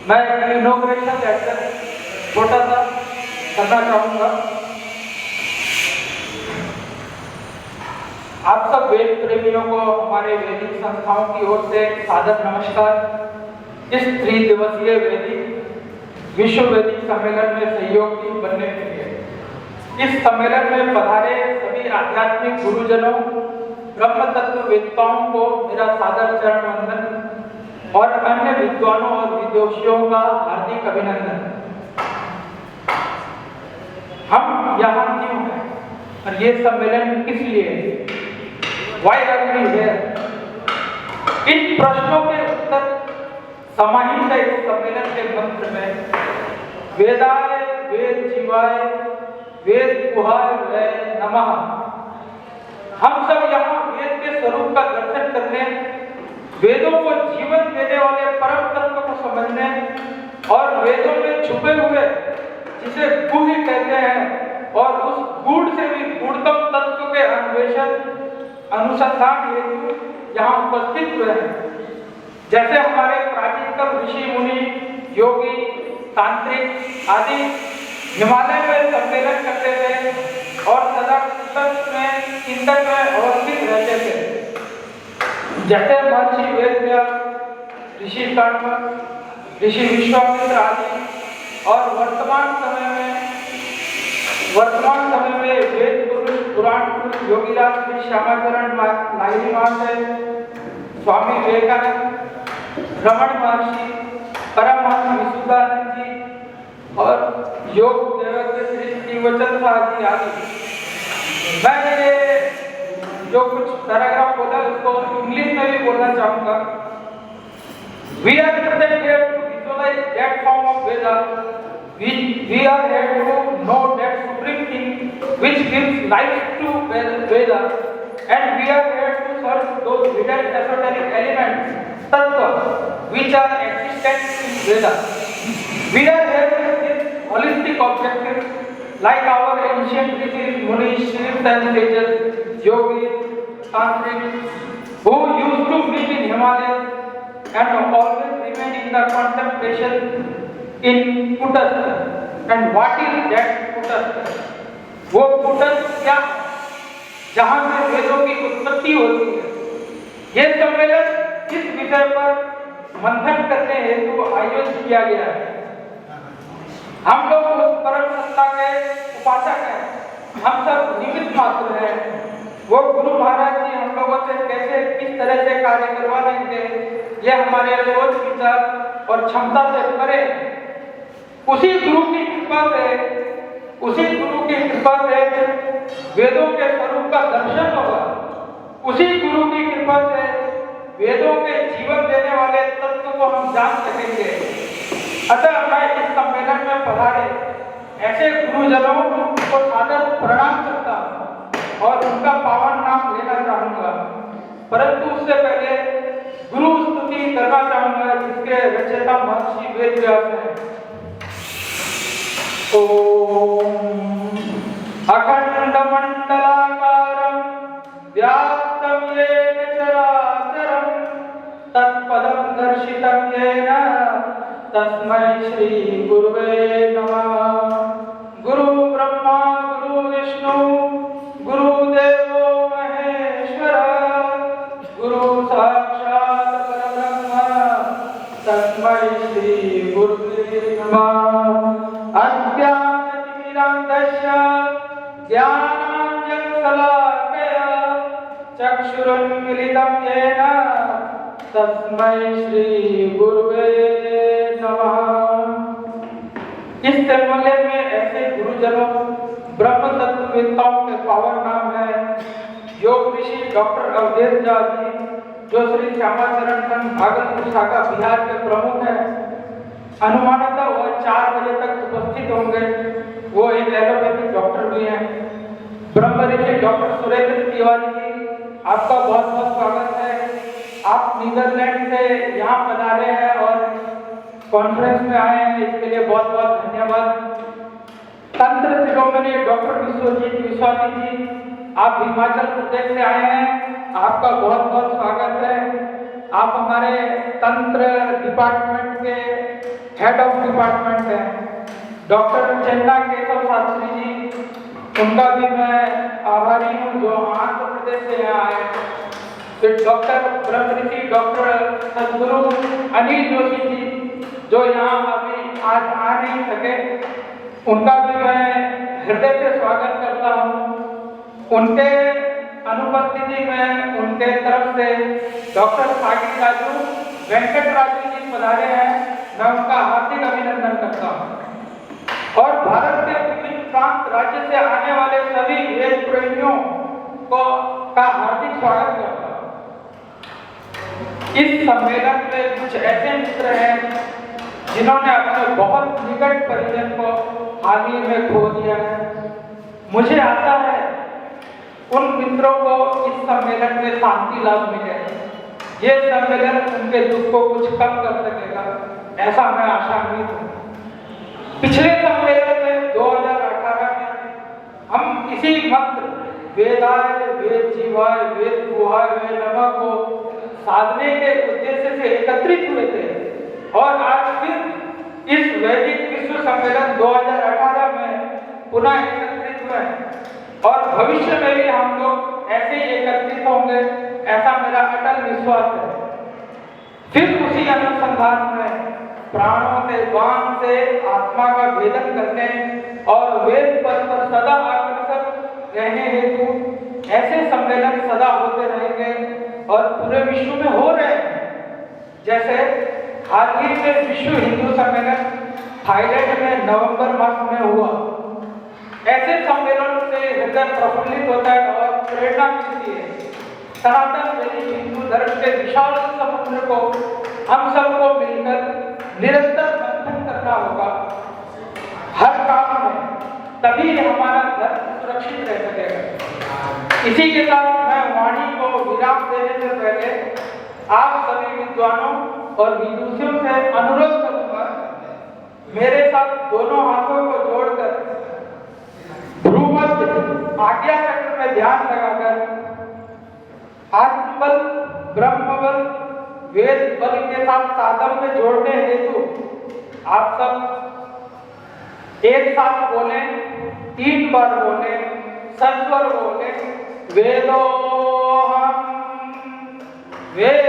मैं inauguration lecture छोटा सा करना चाहूँगा। आप सब वेद प्रेमियों को हमारे वैदिक संस्थाओं की ओर से सादर नमस्कार। इस 3 दिवसीय वैदिक विश्व वैदिक सम्मेलन में सहयोगी बनने के लिए इस सम्मेलन में पधारे सभी आध्यात्मिक गुरुजनों, ब्रह्म तत्व वेत्ताओं को मेरा सादर चरण वंदन और अन्य विद्वानों और विदुषियों का हार्दिक अभिनंदन। हम यहाँ क्यों हैं और ये सम्मेलन किस लिए है? Why are we here? इन प्रश्नों के उत्तर समाहित है इस सम्मेलन के मंत्र में। वेदाय वेद जीवाय वेद गुहाय वै नमः। हम सब यहाँ वेद के स्वरूप का दर्शन करने, वेदों को जीवन देने वाले परम तत्व को समझने और वेदों में छुपे हुए जिसे गुह्य कहते हैं और उस गूढ़ से भी गूढ़तम तत्व के अन्वेषण अनुसंधान हेतु यहाँ उपस्थित हुए हैं। जैसे हमारे प्राचीनतम ऋषि मुनि, योगी, तांत्रिक आदि हिमालय में सम्मेलन करते थे और सदा चिंतन में अवस्थित रहते थे। जैसे महर्षि वेदव्यास, ऋषि कर्म, ऋषि विश्वामित्र आदि और वर्तमान समय में वेद पुरुष, पुराण पुरुष योगीराज श्री श्यामाचरण लाहिड़ी महाशय, स्वामी विवेकानंद, रमण महर्षि, परमहंस विशुद्धानंद जी और योग देवज्ञ श्री श्रीवचन साहब जी आदि। मैं ये जो कुछ पैराग्राफ बोला उसको इंग्लिश में भी बोलना चाहूँगा। We are present here to visualize that form of Veda. We are here to know that supreme thing which gives life to Veda, and we are here to search those hidden esoteric elements, tattva, which are existent in Veda. We are here with this holistic objective, like our ancient rishis, munis, shrifts and sages, yogis, tantrics, who used to meet in Himalayas and always remain in the contemplation in Kutastha. And what is that Kutastha? वो कुटस्थ क्या है? जहाँ से वेदों की उत्पत्ति होती है। ये सम्मेलन इस विषय पर मंथन करने हेतु आयोजित किया गया है। हम लोग उस परम सत्ता के उपासक हैं। हम सब निमित्त मात्र हैं। वो गुरु महाराज जी हम लोगों से कैसे किस तरह से कार्य करवा लेंगे, ये हमारे सोच विचार और क्षमता से परे। उसी गुरु की कृपा से वेदों के स्वरूप का दर्शन होगा। उसी गुरु की कृपा से वेदों के जीवन देने वाले तत्व को हम जान सकेंगे। अतः मैं इस सम्मेलन में पधारे ऐसे गुरुजनों को सादर प्रणाम करता हूँ और उनका पावन नाम लेना चाहूँगा। परंतु उससे पहले गुरु स्तुति करना चाहूँगा जिसके रचयिता महर्षि वेदव्यास हैं। अखंड मंडलाकारं व्याप्तं येन चराचरं तत्पदं दर्शितं येन तस्मै श्री गुरुवे नमः। गुरु ब्रह्मा गुरु विष्णु गुरुदेवो महेश्वर गुरु साक्षात् परब्रह्म तस्मै श्री गुरुवे नमः। अज्ञानतिमिरान्धस्य ज्ञानाञ्जनशलाकया चक्षुरुन्मीलितं येन तस्मै श्री गुरुवे नमः। इस सम्मेलन में ऐसे गुरुजनों, ब्रह्म तत्ववेत्ताओं के पावन नाम है योग ऋषि डॉक्टर अवधेश झा जी, जो श्री श्यामाचरण संघ भागलपुर शाखा बिहार के प्रमुख हैं। अनुमानतः वह 4 बजे तक उपस्थित होंगे। वो एक एलोपैथिक डॉक्टर भी हैं। ब्रह्म ऋषि डॉक्टर सुरेंद्र तिवारी जी, आपका बहुत बहुत स्वागत है। आप नीदरलैंड से यहाँ पधारे हैं और कॉन्फ्रेंस में आए हैं, इसके लिए बहुत बहुत धन्यवाद। तंत्र शिरोमणि डॉक्टर विश्वजीत विश्वासी जी, आप हिमाचल प्रदेश से आए हैं, आपका बहुत बहुत स्वागत है। आप हमारे तंत्र डिपार्टमेंट के हेड ऑफ डिपार्टमेंट है, डॉक्टर चेन्ना केशव शास्त्री जी, उनका भी मैं आभारी हूँ जो आंध्र प्रदेश से यहाँ आए। फिर डॉक्टर ब्रह्मऋषि डॉक्टर सदगुरु अनिल जोशी जी जो यहाँ अभी आज आ नहीं सके, उनका भी मैं हृदय से स्वागत करता हूँ। उनके अनुपस्थिति में उनके तरफ से डॉक्टर सागिर राजू वेंकट राजू जी पधारे हैं, मैं उनका हार्दिक अभिनंदन करता हूँ। और भारत के विभिन्न प्रांत राज्य से आने वाले सभी वेद प्रेमियों का हार्दिक स्वागत करता हूँ। इस सम्मेलन में कुछ ऐसे मित्र हैं जिन्होंने अपने बहुत निकट परिजन को हाल ही में खो दिया है। मुझे आशा है उन मित्रों को इस सम्मेलन में शांति लाभ मिलेगा। ये सम्मेलन उनके दुख को कुछ कम कर सकेगा, ऐसा मैं आशान्वित हूँ। पिछले सम्मेलन में 2018 में हम इसी मंत्र वेदाय वेद जीवाय वेद गुहाय वेद नमः को साधने के उद्देश्य से एकत्रित हुए थे और आज फिर इस वैदिक विश्व सम्मेलन 2018 में पुनः एकत्रित हुए और भविष्य में भी हम लोग ऐसे ही एकत्रित होंगे, ऐसा मेरा अटल विश्वास है। फिर उसी अनुसंधान में प्राणों से वाण से आत्मा का भेदन करने और वेद पद पर सदा आकर्षक रहने हेतु ऐसे सम्मेलन सदा होते रहेंगे और पूरे विश्व में हो रहे हैं। जैसे हाल ही में विश्व हिंदू सम्मेलन थाईलैंड में नवंबर मास में हुआ। ऐसे सम्मेलन से हृदय प्रफुल्लित होता है और प्रेरणा मिलती है। सनातन वैदिक हिंदू धर्म के विशाल समुद्र को हम सबको मिलकर निरंतर मंथन करना होगा हर काम में, तभी हमारा धर्म सुरक्षित रह सकेगा। इसी के साथ मैं वाणी को विराम देने से पहले आप सभी विद्वानों और विदुषियों से अनुरोध करूंगा, मेरे साथ दोनों हाथों को जोड़कर भ्रूमध्य आज्ञा चक्र में ध्यान लगाकर आत्मबल ब्रह्मबल वेद बल के साथ साधन में जोड़ने हेतु आप सब एक साथ बोले, 3 बार बोले, सस्वर बोले। वेदोहम वेद